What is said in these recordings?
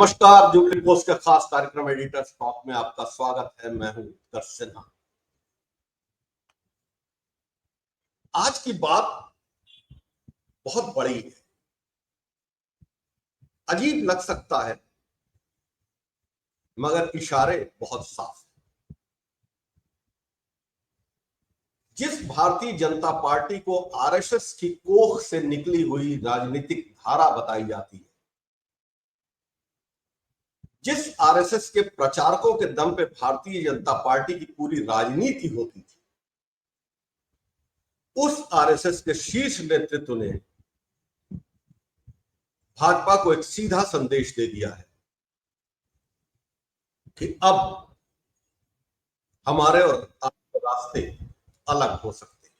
नमस्कार, jubilee post का खास कार्यक्रम एडिटर्स टॉक में आपका स्वागत है। मैं हूं उत्कर्ष सिन्हा। आज की बात बहुत बड़ी है, अजीब लग सकता है मगर इशारे बहुत साफ हैं। जिस भारतीय जनता पार्टी को आरएसएस की कोख से निकली हुई राजनीतिक धारा बताई जाती है, जिस आरएसएस के प्रचारकों के दम पे भारतीय जनता पार्टी की पूरी राजनीति होती थी, उस आरएसएस के शीर्ष नेतृत्व ने भाजपा को एक सीधा संदेश दे दिया है कि अब हमारे और आपके रास्ते अलग हो सकते हैं।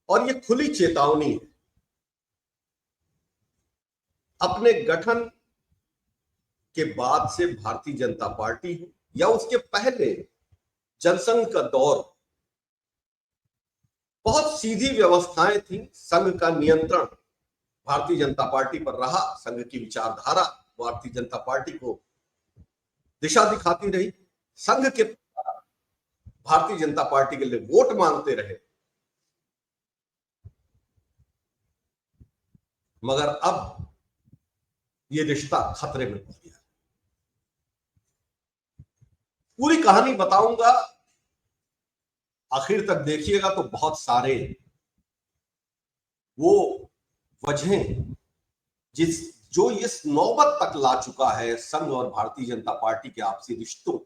और ये खुली चेतावनी है। अपने गठन के बाद से भारतीय जनता पार्टी हो या उसके पहले जनसंघ का दौर, बहुत सीधी व्यवस्थाएं थी। संघ का नियंत्रण भारतीय जनता पार्टी पर रहा। संघ की विचारधारा भारतीय जनता पार्टी को दिशा दिखाती रही। संघ के भारतीय जनता पार्टी के लिए वोट मांगते रहे। मगर अब यह रिश्ता खतरे में पड़ गया। पूरी कहानी बताऊंगा, आखिर तक देखिएगा तो बहुत सारे वो वजहें जो इस नौबत तक ला चुका है संघ और भारतीय जनता पार्टी के आपसी रिश्तों,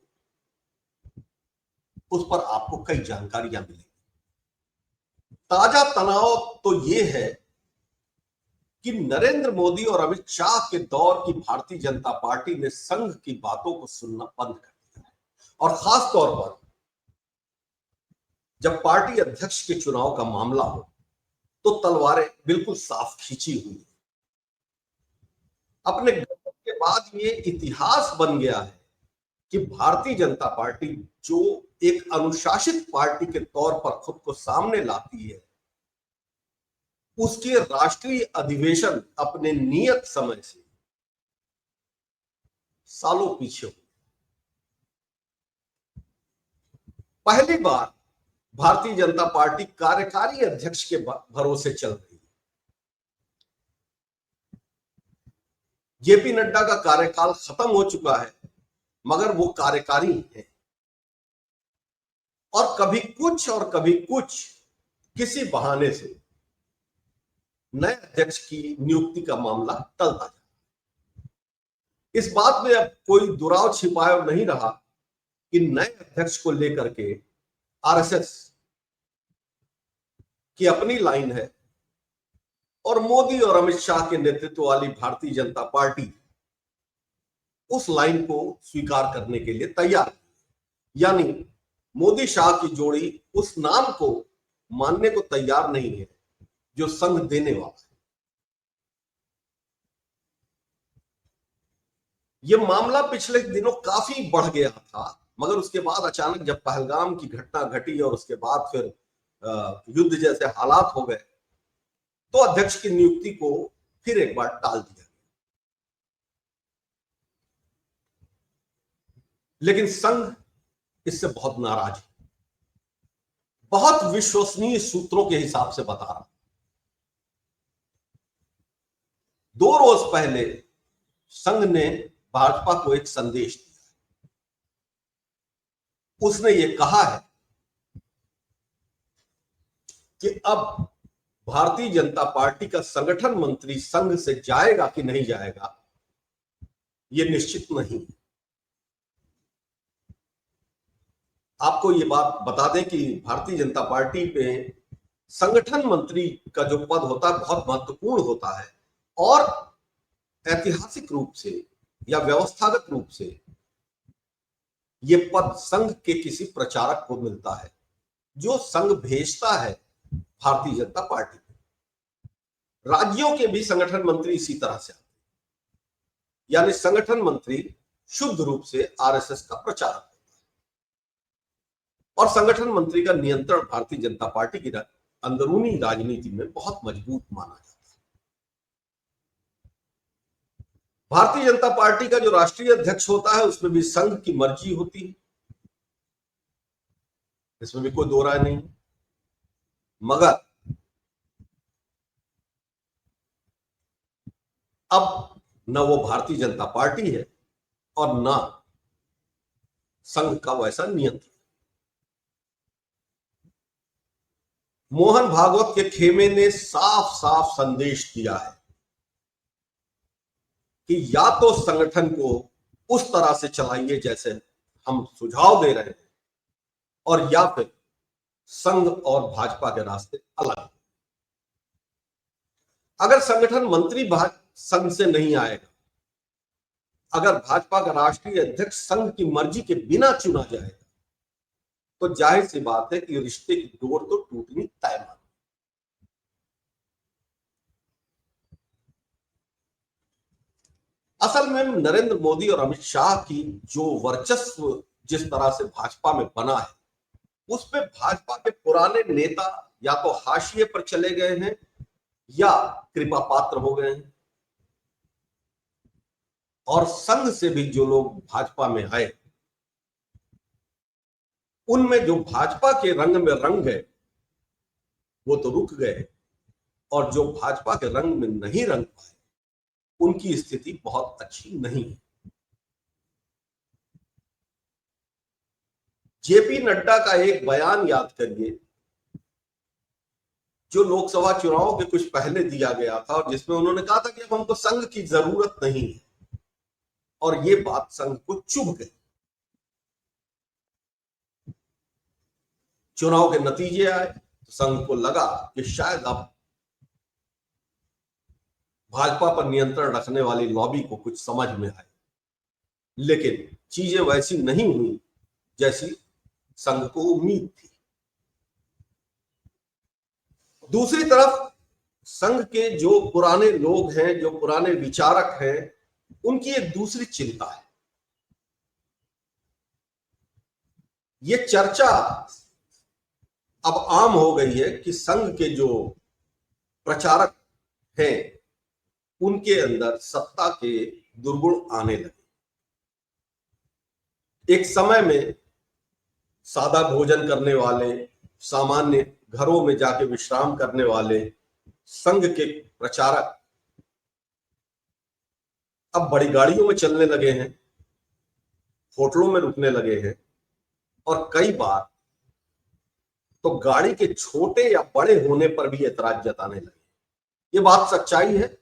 उस पर आपको कई जानकारियां मिलेंगी। ताजा तनाव तो यह है कि नरेंद्र मोदी और अमित शाह के दौर की भारतीय जनता पार्टी ने संघ की बातों को सुनना बंद कर दिया है। और खास तौर पर जब पार्टी अध्यक्ष के चुनाव का मामला हो तो तलवारें बिल्कुल साफ खींची हुई है। अपने गठन के बाद ये इतिहास बन गया है कि भारतीय जनता पार्टी जो एक अनुशासित पार्टी के तौर पर खुद को सामने लाती है, उसके राष्ट्रीय अधिवेशन अपने नियत समय से सालों पीछे हुए। पहली बार भारतीय जनता पार्टी कार्यकारी अध्यक्ष के भरोसे चल रही है। जेपी नड्डा का कार्यकाल खत्म हो चुका है, मगर वो कार्यकारी है और कभी कुछ और कभी कुछ किसी बहाने से नए अध्यक्ष की नियुक्ति का मामला टलता जाता। इस बात में अब कोई दुराव छिपाया नहीं रहा कि नए अध्यक्ष को लेकर के आरएसएस की अपनी लाइन है और मोदी और अमित शाह के नेतृत्व वाली भारतीय जनता पार्टी उस लाइन को स्वीकार करने के लिए तैयार है। यानी मोदी शाह की जोड़ी उस नाम को मानने को तैयार नहीं है जो संघ देने वाला है। यह मामला पिछले दिनों काफी बढ़ गया था, मगर उसके बाद अचानक जब पहलगाम की घटना घटी और उसके बाद फिर युद्ध जैसे हालात हो गए तो अध्यक्ष की नियुक्ति को फिर एक बार टाल दिया गया। लेकिन संघ इससे बहुत नाराज है। बहुत विश्वसनीय सूत्रों के हिसाब से बता रहा हूं, 2 रोज पहले संघ ने भाजपा को एक संदेश दिया। उसने ये कहा है कि अब भारतीय जनता पार्टी का संगठन मंत्री संघ से जाएगा कि नहीं जाएगा, यह निश्चित नहीं है। आपको यह बात बता दें कि भारतीय जनता पार्टी में संगठन मंत्री का जो पद होता है बहुत महत्वपूर्ण होता है और ऐतिहासिक रूप से या व्यवस्थागत रूप से यह पद संघ के किसी प्रचारक को मिलता है जो संघ भेजता है भारतीय जनता पार्टी में। राज्यों के भी संगठन मंत्री इसी तरह से आते हैं, यानी संगठन मंत्री शुद्ध रूप से आरएसएस का प्रचारक होता है और संगठन मंत्री का नियंत्रण भारतीय जनता पार्टी की अंदरूनी राजनीति में बहुत मजबूत माना जाता है। भारतीय जनता पार्टी का जो राष्ट्रीय अध्यक्ष होता है उसमें भी संघ की मर्जी होती है, इसमें भी कोई दो राय नहीं। मगर अब न वो भारतीय जनता पार्टी है और न संघ का वैसा नियंत्रण। मोहन भागवत के खेमे ने साफ साफ संदेश दिया है कि या तो संगठन को उस तरह से चलाइए जैसे हम सुझाव दे रहे हैं, और या फिर संघ और भाजपा के रास्ते अलग हैं। अगर संगठन मंत्री संघ से नहीं आएगा, अगर भाजपा का राष्ट्रीय अध्यक्ष संघ की मर्जी के बिना चुना जाएगा, तो जाहिर सी बात है कि रिश्ते की डोर तो टूटनी तय है। असल में नरेंद्र मोदी और अमित शाह की जो वर्चस्व जिस तरह से भाजपा में बना है, उसमें भाजपा के पुराने नेता या तो हाशिए पर चले गए हैं या कृपा पात्र हो गए हैं, और संघ से भी जो लोग भाजपा में आए उनमें जो भाजपा के रंग में रंग है वो तो रुक गए, और जो भाजपा के रंग में नहीं रंग पाए उनकी स्थिति बहुत अच्छी नहीं है। जेपी नड्डा का एक बयान याद करिए जो लोकसभा चुनाव के कुछ पहले दिया गया था, और जिसमें उन्होंने कहा था कि अब हमको संघ की जरूरत नहीं है, और ये बात संघ को चुभ गई। चुनाव के नतीजे आए तो संघ को लगा कि शायद अब भाजपा पर नियंत्रण रखने वाली लॉबी को कुछ समझ में आए, लेकिन चीजें वैसी नहीं हुई जैसी संघ को उम्मीद थी। दूसरी तरफ संघ के जो पुराने लोग हैं, जो पुराने विचारक हैं, उनकी एक दूसरी चिंता है। ये चर्चा अब आम हो गई है कि संघ के जो प्रचारक हैं उनके अंदर सत्ता के दुर्गुण आने लगे। एक समय में सादा भोजन करने वाले, सामान्य घरों में जाके विश्राम करने वाले संघ के प्रचारक अब बड़ी गाड़ियों में चलने लगे हैं, होटलों में रुकने लगे हैं, और कई बार तो गाड़ी के छोटे या बड़े होने पर भी ऐतराज जताने लगे। ये बात सच्चाई है,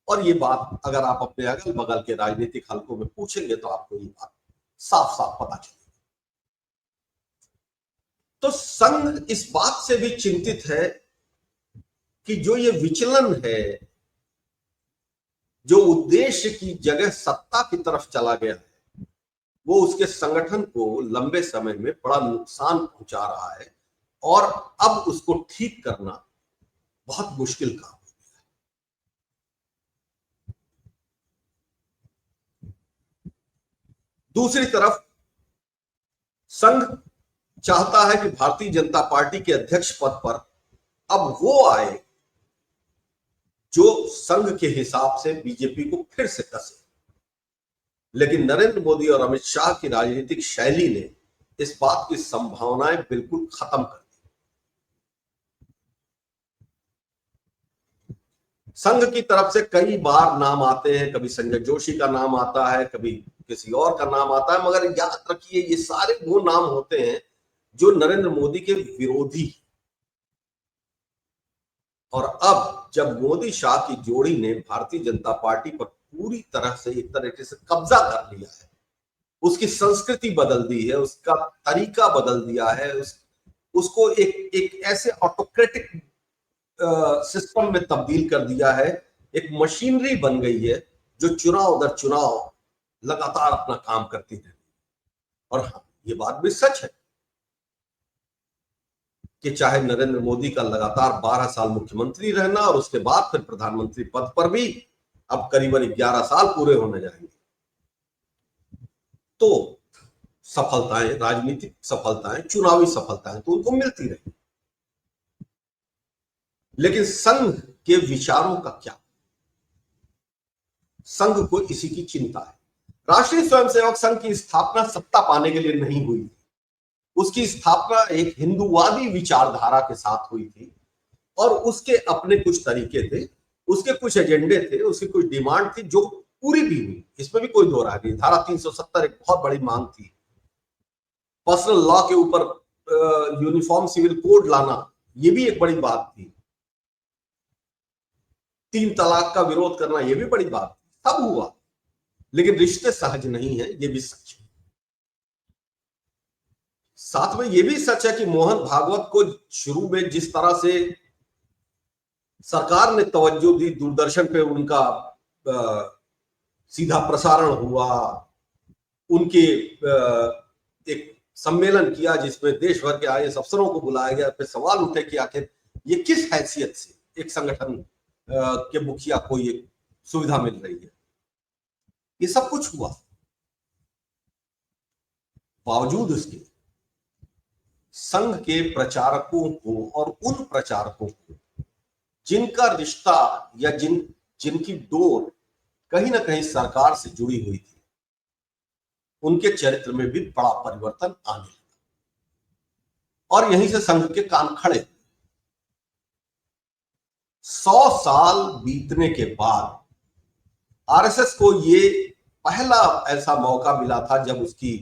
और ये बात अगर आप अपने अगल बगल के राजनीतिक हलकों में पूछेंगे तो आपको ये बात साफ साफ पता चलेगी। तो संघ इस बात से भी चिंतित है कि जो ये विचलन है, जो उद्देश्य की जगह सत्ता की तरफ चला गया है, वो उसके संगठन को लंबे समय में बड़ा नुकसान पहुंचा रहा है, और अब उसको ठीक करना बहुत मुश्किल काम हो गया है। दूसरी तरफ संघ चाहता है कि भारतीय जनता पार्टी के अध्यक्ष पद पर अब वो आए जो संघ के हिसाब से बीजेपी को फिर से कसे, लेकिन नरेंद्र मोदी और अमित शाह की राजनीतिक शैली ने इस बात की संभावनाएं बिल्कुल खत्म कर दी। संघ की तरफ से कई बार नाम आते हैं, कभी संजय जोशी का नाम आता है, कभी किसी और का नाम आता है, मगर याद रखिए ये सारे वो नाम होते हैं जो नरेंद्र मोदी के विरोधी। और अब जब मोदी शाह की जोड़ी ने भारतीय जनता पार्टी पर पूरी तरह से एक तरीके से कब्जा कर लिया है, उसकी संस्कृति बदल दी है, उसका तरीका बदल दिया है, उसको एक ऐसे ऑटोक्रेटिक सिस्टम में तब्दील कर दिया है, एक मशीनरी बन गई है जो चुनाव दर चुनाव लगातार अपना काम करती है। और हाँ, ये बात भी सच है कि चाहे नरेंद्र मोदी का लगातार 12 साल मुख्यमंत्री रहना और उसके बाद फिर प्रधानमंत्री पद पर भी अब करीबन 11 साल पूरे होने जाएंगे, तो सफलताएं, राजनीतिक सफलताएं, चुनावी सफलताएं तो उनको मिलती रही, लेकिन संघ के विचारों का क्या? संघ को इसी की चिंता है। राष्ट्रीय स्वयंसेवक संघ की स्थापना सत्ता पाने के लिए नहीं हुई थी। उसकी स्थापना एक हिंदूवादी विचारधारा के साथ हुई थी और उसके अपने कुछ तरीके थे, उसके कुछ एजेंडे थे, उसकी कुछ डिमांड थी जो पूरी भी हुई, इसमें भी कोई दो राय नहीं। धारा 370 एक बहुत बड़ी मांग थी। पर्सनल लॉ के ऊपर यूनिफॉर्म सिविल कोड लाना, यह भी एक बड़ी बात थी। 3 तलाक का विरोध करना, यह भी बड़ी बात थी। सब हुआ, लेकिन रिश्ते सहज नहीं है, यह भी सच है। साथ में यह भी सच है कि मोहन भागवत को शुरू में जिस तरह से सरकार ने तवज्जो दी, दूरदर्शन पे उनका सीधा प्रसारण हुआ, उनके एक सम्मेलन किया जिसमें देश भर के आईएएस अफसरों को बुलाया गया, फिर सवाल उठे कि आखिर ये किस हैसियत से एक संगठन के मुखिया को ये सुविधा मिल रही है। ये सब कुछ हुआ, बावजूद उसके संघ के प्रचारकों को और उन प्रचारकों को जिनका रिश्ता या जिनकी डोर कहीं ना कहीं सरकार से जुड़ी हुई थी, उनके चरित्र में भी बड़ा परिवर्तन आने लगा और यहीं से संघ के कान खड़े। 100 साल बीतने के बाद आरएसएस को ये पहला ऐसा मौका मिला था जब उसकी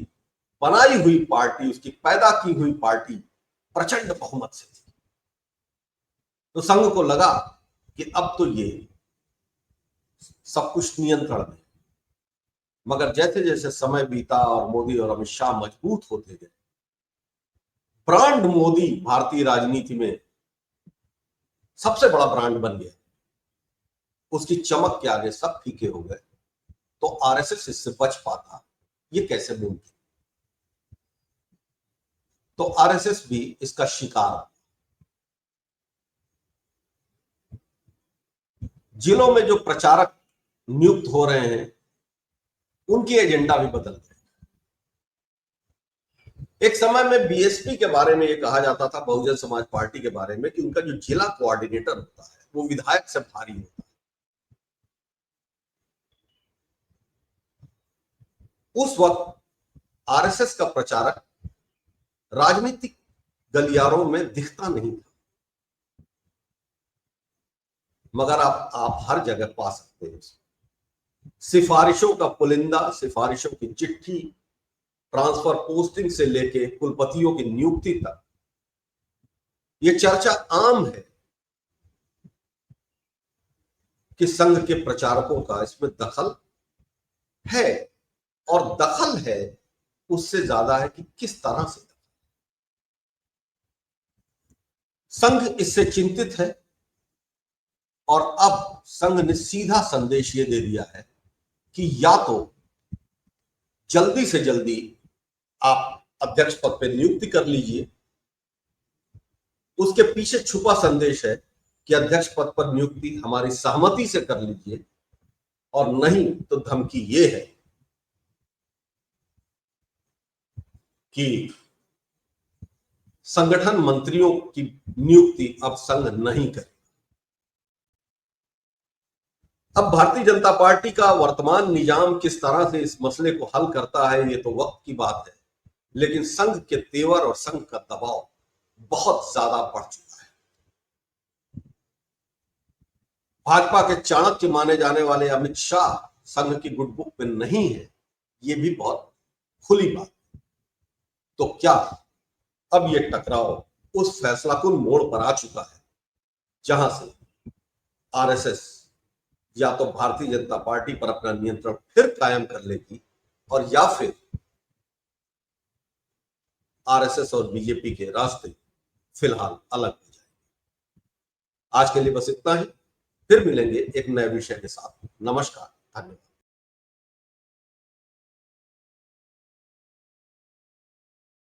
बनाई हुई पार्टी, उसकी पैदा की हुई पार्टी प्रचंड बहुमत से थी। तो संघ को लगा कि अब तो ये सब कुछ नियंत्रण में। मगर जैसे जैसे समय बीता और मोदी और अमित शाह मजबूत होते गए, ब्रांड मोदी भारतीय राजनीति में सबसे बड़ा ब्रांड बन गया, उसकी चमक के आगे सब फीके हो गए। तो आरएसएस इससे बच पाता, ये कैसे मुमकिन? तो आरएसएस भी इसका शिकार। जिलों में जो प्रचारक नियुक्त हो रहे हैं, उनकी एजेंडा भी बदल गए। एक समय में बीएसपी के बारे में यह कहा जाता था, बहुजन समाज पार्टी के बारे में, कि उनका जो जिला कोऑर्डिनेटर होता है वो विधायक से भारी होता है। उस वक्त आरएसएस का प्रचारक राजनीतिक गलियारों में दिखता नहीं था, मगर आप हर जगह पा सकते हैं। सिफारिशों का पुलिंदा, सिफारिशों की चिट्ठी, ट्रांसफर पोस्टिंग से लेके कुलपतियों की नियुक्ति तक यह चर्चा आम है कि संघ के प्रचारकों का इसमें दखल है, और दखल है उससे ज्यादा है कि किस तरह से। संघ इससे चिंतित है और अब संघ ने सीधा संदेश यह दे दिया है कि या तो जल्दी से जल्दी आप अध्यक्ष पद पर नियुक्ति कर लीजिए। उसके पीछे छुपा संदेश है कि अध्यक्ष पद पर नियुक्ति हमारी सहमति से कर लीजिए, और नहीं तो धमकी ये है कि संगठन मंत्रियों की नियुक्ति अब संघ नहीं करे। अब भारतीय जनता पार्टी का वर्तमान निजाम किस तरह से इस मसले को हल करता है, ये तो वक्त की बात है, लेकिन संघ के तेवर और संघ का दबाव बहुत ज्यादा बढ़ चुका है। भाजपा के चाणक्य माने जाने वाले अमित शाह संघ की गुड बुक में नहीं है, ये भी बहुत खुली बात है। तो क्या अब ये टकराव उस फैसलाकुन मोड़ पर आ चुका है जहां से आरएसएस या तो भारतीय जनता पार्टी पर अपना नियंत्रण फिर कायम कर लेगी, और या फिर आरएसएस और बीजेपी के रास्ते फिलहाल अलग हो जाएंगे। आज के लिए बस इतना ही, फिर मिलेंगे एक नए विषय के साथ। नमस्कार, धन्यवाद।